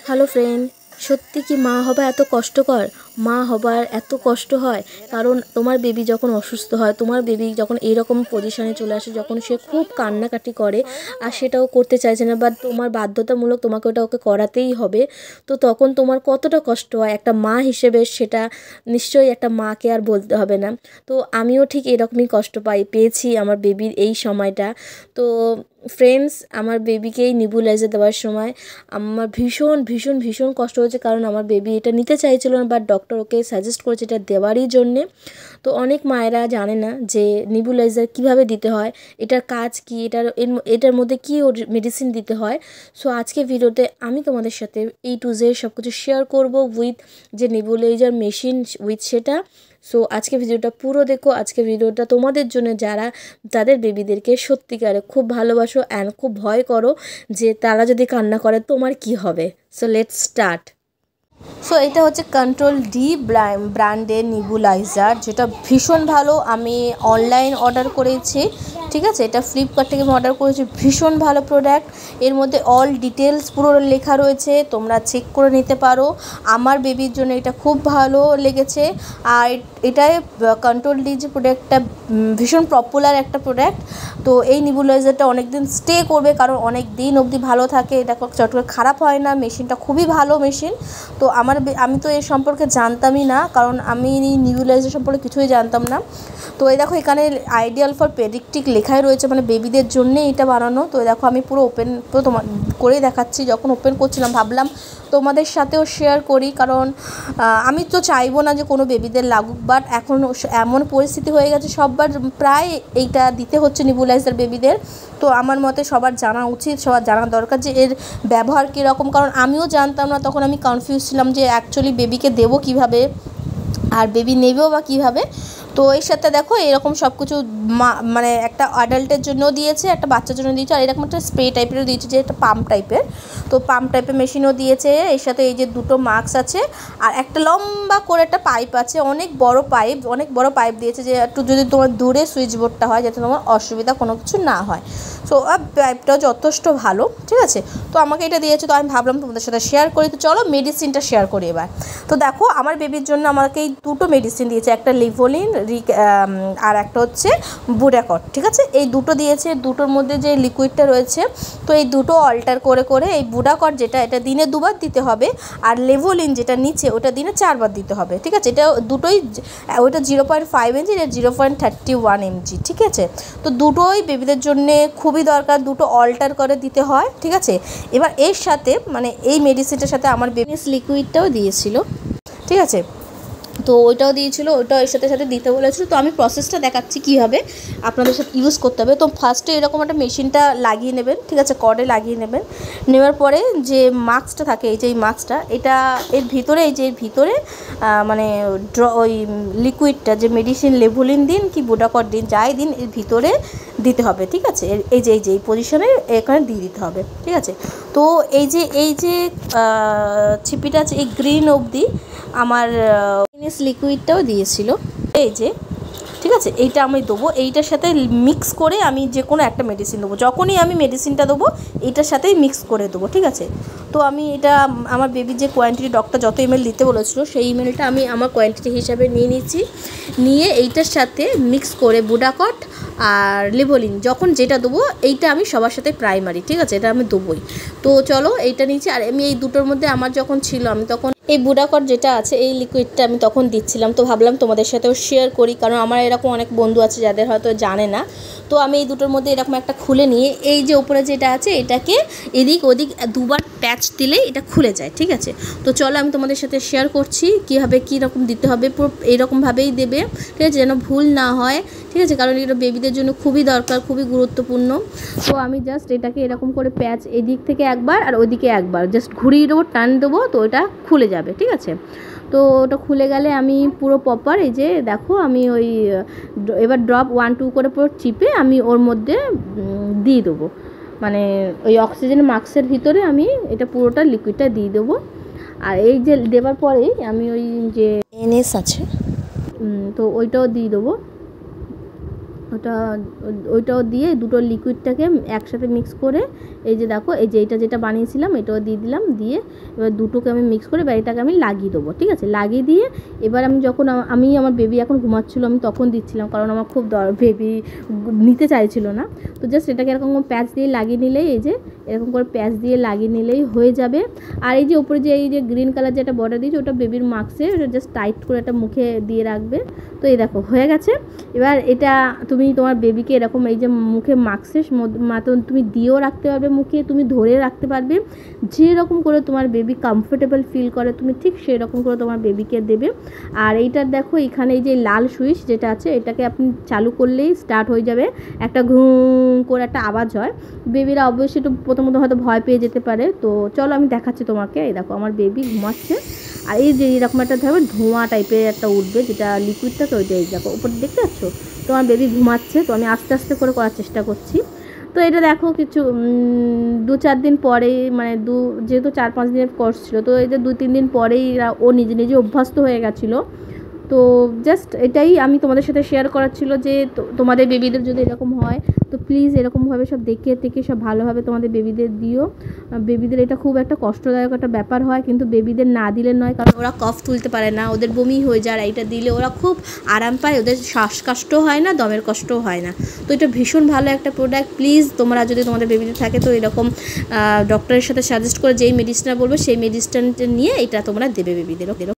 Hello friend, সত্যি কি মা হওয়া এত কষ্টকর? মা হবার এত কষ্ট হয় কারণ তোমার বেবি যখন অসুস্থ হয়, তোমার বেবি যখন এইরকম পজিশনে চলে আসে, যখন সে খুব কান্নাকাটি করে আর সেটাও করতে চাইছে না, বা তোমার বাধ্যতামূলক তোমাকে ওকে করাতেই হবে, তো তখন তোমার কতটা কষ্ট হয় একটা মা হিসেবে, সেটা নিশ্চয়ই একটা মাকে আর বলতে হবে না। তো আমিও ঠিক এরকমই কষ্ট পেয়েছি আমার বেবির এই সময়টা। তো ফ্রেন্ডস, আমার বেবিকেই নিবুলাইজার দেওয়ার সময় আমার ভীষণ ভীষণ ভীষণ কষ্ট হয়েছে, কারণ আমার বেবি এটা নিতে চাইছিল না, বাট ডক্টর ওকে সাজেস্ট করেছে এটা দেওয়ারই জন্যে। তো অনেক মায়েরা জানে না যে নিবুলাইজার কিভাবে দিতে হয়, এটার কাজ কি, এটার মধ্যে কী মেডিসিন দিতে হয়। সো আজকে ভিডিওতে আমি তোমাদের সাথে A to Z সব কিছু শেয়ার করবো উইথ যে নিবুলাইজার মেশিন উইথ সেটা। সো আজকে ভিডিওটা পুরো দেখো। আজকে ভিডিওটা তোমাদের জন্য যারা তাদের বেবিদেরকে সত্যিকারে খুব ভালোবাসো অ্যান্ড খুব ভয় করো যে তারা যদি কান্না করে তোমার কি হবে। So let's start. সো এটা হচ্ছে কন্ট্রোল ডি ব্র্যান্ডের নিবুলাইজার, যেটা ভীষণ ভালো। আমি অনলাইন অর্ডার করেছি, ঠিক আছে, এটা ফ্লিপকার্ট থেকে আমি অর্ডার করেছি। ভীষণ ভালো প্রোডাক্ট, এর মধ্যে অল ডিটেলস পুরো লেখা রয়েছে, তোমরা চেক করে নিতে পারো। আমার বেবির জন্য এটা খুব ভালো লেগেছে। আর এটাই কন্ট্রোল ডি যে প্রোডাক্টটা ভীষণ পপুলার একটা প্রোডাক্ট। তো এই নিবুলাইজারটা অনেক দিন স্টে করবে, কারণ অনেক দিন অবধি ভালো থাকে, এটা চট করে খারাপ হয় না। মেশিনটা খুবই ভালো মেশিন। তো আমি তো এর সম্পর্কে জানতামই না, কারণ আমি নিবুলাইজার সম্পর্কে কিছুই জানতাম না। তো এই দেখো এখানে আইডিয়াল ফর পেডিয়াট্রিক লেখাই রয়েছে, মানে বেবিদের জন্যে এটা বানানো। তো দেখো আমি পুরো ওপেন তোমার করেই দেখাচ্ছি। যখন ওপেন করছিলাম ভাবলাম তোমাদের সাথেও শেয়ার করি, কারণ আমি তো চাইবো না যে কোনো বেবিদের লাগুক, বাট এখন এমন পরিস্থিতি হয়ে গেছে সবার প্রায় এইটা দিতে হচ্ছে নিবুলাইজার বেবিদের। তো আমার মতে সবার জানা উচিত, সবার জানা দরকার যে এর ব্যবহার কীরকম, কারণ আমিও জানতাম না, তখন আমি কনফিউজ ছিলাম যে অ্যাকচুয়ালি বেবিকে দেবো কীভাবে আর বেবি নেবেও বা কীভাবে। তো এর সাথে দেখো এরকম সব কিছু মানে একটা অ্যাডাল্টের জন্যও দিয়েছে, একটা বাচ্চার জন্য দিয়েছে, আর এরকম একটা স্প্রে টাইপেরও দিয়েছে, যে একটা পাম্প টাইপের। তো পাম্প টাইপের মেশিনও দিয়েছে। এর সাথে এই যে দুটো মাস্ক আছে, আর একটা লম্বা করে একটা পাইপ আছে, অনেক বড় পাইপ দিয়েছে, যে একটু যদি তোমার দূরে সুইচ বোর্ডটা হয় যাতে তোমার অসুবিধা কোনো কিছু না হয়। সো পাইপটাও যথেষ্ট ভালো, ঠিক আছে। তো আমাকে এটা দিয়েছে, তো আমি ভাবলাম তোমাদের সাথে শেয়ার করি। তো চলো মেডিসিনটা শেয়ার করি এবার। তো দেখো আমার বেবির জন্য আমাকে এই দুটো মেডিসিন দিয়েছে, একটা লিভোলিন আর একটা হচ্ছে বুডাকট, ঠিক আছে। এই দুটো দিয়েছে, দুটোর মধ্যে যে লিকুইডটা রয়েছে, তো এই দুটো অল্টার করে করে এই বুডাকট যেটা, এটা দিনে 2বার দিতে হবে, আর লেভোলিন যেটা নিচে ওটা দিনে 4বার দিতে হবে, ঠিক আছে। এটা দুটোই, ওইটা 0.5 mg, এটা 0.31 mg, ঠিক আছে। তো দুটোই বেবিদের জন্যে খুবই দরকার, দুটো অল্টার করে দিতে হয়, ঠিক আছে। এবার এর সাথে মানে এই মেডিসিনটার সাথে আমার বেবিস লিকুইডটাও দিয়েছিল, ঠিক আছে। তো ওইটাও দিয়েছিলো, ওইটাও এর সাথে সাথে দিতে বলেছিলো। তো আমি প্রসেসটা দেখাচ্ছি কীভাবে আপনাদের সাথে ইউজ করতে হবে। তো ফার্স্টে এরকম একটা মেশিনটা লাগিয়ে নেবেন, ঠিক আছে, কর্ডে লাগিয়ে নেবেন। নেওয়ার পরে যে মাস্কটা থাকে, এই যে এই মাস্কটা, এটা এর ভিতরে, এই যে এর ভিতরে মানে ওই লিকুইডটা, যে মেডিসিন লেভোলিন দিন কি বুডাকট দিন, যাই দিন, এর ভিতরে দিতে হবে, ঠিক আছে। এই যে এই পজিশনে এখানে দিয়ে দিতে হবে, ঠিক আছে। তো এই যে ছিপিটা আছে, এই গ্রিন অবধি আমার লিকুইডটাও দিয়েছিল, এই যে, ঠিক আছে। এইটা আমি দেবো, এইটার সাথে মিক্স করে আমি যে কোনো একটা মেডিসিন দেবো। যখনই আমি মেডিসিনটা দেবো এইটার সাথেই মিক্স করে দেবো, ঠিক আছে। তো আমি এটা আমার বেবির যে কোয়ান্টিটি ডক্টর যত এমএল দিতে বলেছিলো, সেই এমএলটা আমি আমার কোয়ান্টিটি হিসাবে নিয়ে নিচ্ছি। নিয়ে এইটার সাথে মিক্স করে বুডাকট আর লিভোলিন যখন যেটা দেবো, এইটা আমি সবার সাথে প্রাইমারি, ঠিক আছে, এটা আমি দেবোই। তো চলো এইটা নিচ্ছি। আর আমি এই দুটোর মধ্যে আমার যখন ছিল, আমি তখন এই বুডাকট যেটা আছে এই লিকুইডটা আমি তখন দিচ্ছিলাম। তো ভাবলাম তোমাদের সাথেও শেয়ার করি, কারণ আমার এরকম অনেক বন্ধু আছে যাদের হয়তো জানে না। তো আমি এই দুটোর মধ্যে এরকম একটা খুলে নিয়ে, এই যে উপরে যেটা আছে এটাকে এদিক ওদিক 2বার প্যাচ দিলেই এটা খুলে যায়, ঠিক আছে। তো চলো আমি তোমাদের সাথে শেয়ার করছি কীভাবে কীরকম দিতে হবে। পুরো এইরকমভাবেই দেবে, ঠিক আছে, যেন ভুল না হয়, ঠিক আছে, কারণ এটা বেবিদের জন্য খুবই দরকার, খুবই গুরুত্বপূর্ণ। তো আমি জাস্ট এটাকে এরকম করে প্যাচ এদিক থেকে একবার আর ওইদিকে একবার জাস্ট ঘুরিয়ে দেবো, টান দেবো, তো ওটা খুলে যাবে, ঠিক আছে। তো ওটা খুলে গেলে আমি পুরো প্রপার, এই যে দেখো আমি ওই এবার ড্রপ 1-2 করে পুরো চিপে আমি ওর মধ্যে দিয়ে দেবো, মানে ওই অক্সিজেন মাস্কের ভিতরে আমি এটা পুরোটা লিকুইডটা দিয়ে দেবো। আর এই যে দেওয়ার পরেই আমি ওই যে এনএস আছে, তো ওইটাও দিয়ে দেবো। ওইটাও দিয়ে দুটো লিকুইডটাকে একসাথে মিক্স করে এই যে দেখো, এই যে যেটা বানিয়েছিলাম এটাও দিয়ে দিলাম, দিয়ে এবার দুটোকে আমি মিক্স করে এবার এটাকে আমি লাগিয়ে দেবো। ঠিক আছে, লাগিয়ে দিয়ে এবার আমি যখন আমার বেবি এখন ঘুমাচ্ছিলো আমি তখন দিচ্ছিলাম, কারণ আমার খুব বেবি নিতে চাইছিল না। তো জাস্ট এটাকে এরকম প্যাচ দিয়ে লাগিয়ে নিলেই, এই যে এরকম করে প্যাচ দিয়ে লাগিয়ে নিলেই হয়ে যাবে। আর এই যে উপরে যে এই যে গ্রিন কালার যেটা বর্ডার দিয়েছে ওটা বেবির মাস্কে জাস্ট টাইট করে একটা মুখে দিয়ে রাখবে। তো এই দেখো হয়ে গেছে। এবার এটা তুমি তোমার বেবিকে এরকম এই যে মুখে মাস্কের মতন তুমি দিয়েও রাখতে পারবে, মুখে তুমি ধরে রাখতে পারবে, যেরকম করে তোমার বেবি কমফোর্টেবল ফিল করে তুমি ঠিক সেই রকম করে তোমার বেবিকে দেবে। আর এইটার দেখো এখানে এই যে লাল সুইচ যেটা আছে এটাকে আপনি চালু করলেই স্টার্ট হয়ে যাবে, একটা ঘুম করে একটা আওয়াজ হয়। বেবিরা অবশ্যই একটু প্রথমত হয়তো ভয় পেয়ে যেতে পারে। তো চলো আমি দেখাচ্ছি তোমাকে। এই দেখো আমার বেবি ঘুমাচ্ছে, আর এই যে এরকম একটা ধরো ধোঁয়া টাইপের একটা উঠবে যেটা লিকুইড থাকে, ওইটা এই দেখো উপরে দেখতে পাচ্ছ। তো আমার বেবি ঘুমাচ্ছে, তো আমি আস্তে আস্তে করে করার চেষ্টা করছি। তো এটা দেখো কিছু 2-4 দিন পরে, মানে যেহেতু 4-5 দিনের কোর্স ছিল, তো এই যে 2-3 দিন পরেই ও নিজে নিজে অভ্যস্ত হয়ে গেছিলো। তো জাস্ট এটাই আমি তোমাদের সাথে শেয়ার করার ছিল যে তোমাদের বেবিদের যদি এরকম হয় তো প্লিজ এরকমভাবে সব দেখে সব ভালোভাবে তোমাদের বেবিদের দিও। বেবিদের এটা খুব একটা কষ্টদায়ক একটা ব্যাপার হয়, কিন্তু বেবিদের না দিলে নয়, কারণ ওরা কফ তুলতে পারে না, ওদের বমি হয়ে যায়। আর এটা দিলে ওরা খুব আরাম পায়, ওদের শ্বাসকষ্টও হয় না, দমের কষ্টও হয় না। তো এটা ভীষণ ভালো একটা প্রোডাক্ট। প্লিজ তোমরা যদি তোমাদের বেবিদের থাকে তো এরকম ডক্টরের সাথে সাজেস্ট করে যেই মেডিসিনটা বলবে সেই মেডিসিনটা নিয়ে এটা তোমরা দেবে বেবিদেরও।